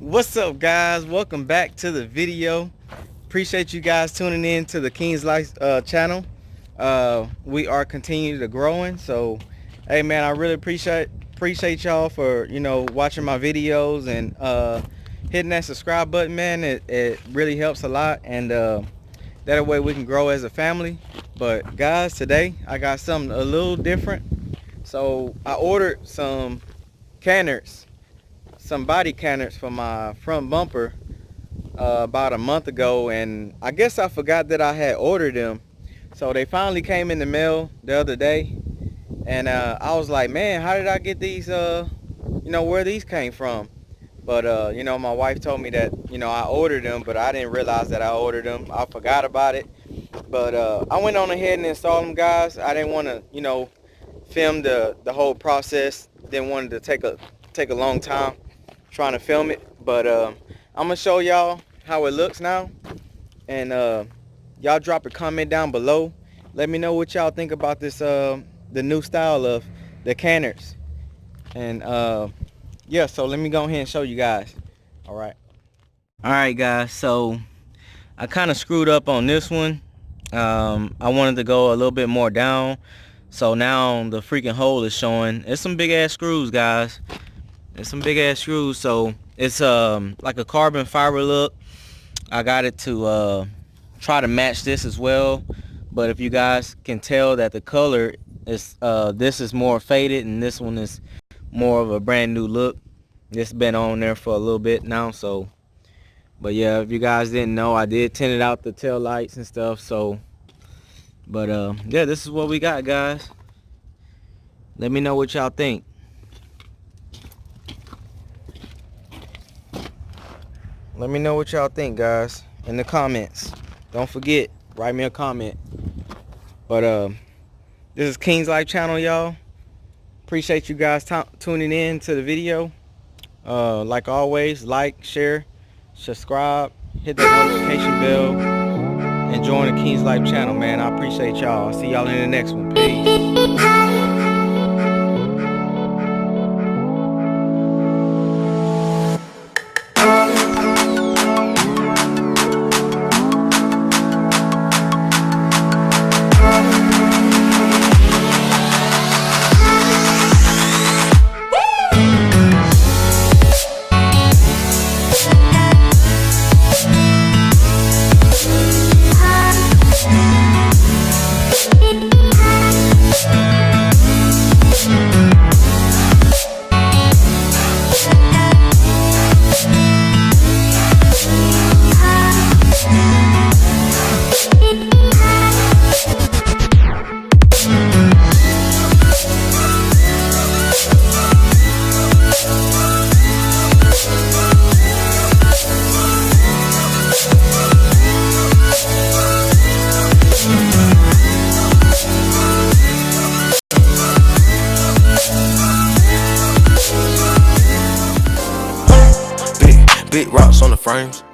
What's up, guys? Welcome back to the video. Appreciate you guys tuning in to the King's Life channel. We are continuing to growing, so hey man, I really appreciate y'all for watching my videos and hitting that subscribe button, man. It really helps a lot, and that way we can grow as a family. But guys, today I got something a little different. So I ordered some canards, some body canards for my front bumper about a month ago, and I guess I forgot that I had ordered them. So they finally came in the mail the other day, and I was like, man, how did I get these, where these came from? But my wife told me that I ordered them, but I didn't realize that I ordered them. I forgot about it. But I went on ahead and installed them, guys. I didn't want to film the whole process. Didn't want it to take a long time trying to film it. But I'm gonna show y'all how it looks now, and y'all drop a comment down below. Let me know what y'all think about this the new style of the canards. And yeah, so let me go ahead and show you guys. All right guys, so I kind of screwed up on this one. I wanted to go a little bit more down, so now the freaking hole is showing. It's some big ass screws, guys. It's some big ass screws. So it's like a carbon fiber look. I got it to try to match this as well, but if you guys can tell that the color is this is more faded and this one is more of a brand new look. It's been on there for a little bit now. So but yeah, if you guys didn't know, I did tint it out the tail lights and stuff. So but yeah, this is what we got, guys. Let me know what y'all think. Let me know what y'all think, guys, in the comments. Don't forget, write me a comment. But this is King's Life channel, y'all. Appreciate you guys tuning in to the video. Like always, like, share, subscribe, hit that notification bell, and join the King's Life channel, man. I appreciate y'all. I'll see y'all in the next one. Peace. Big rocks on the frames.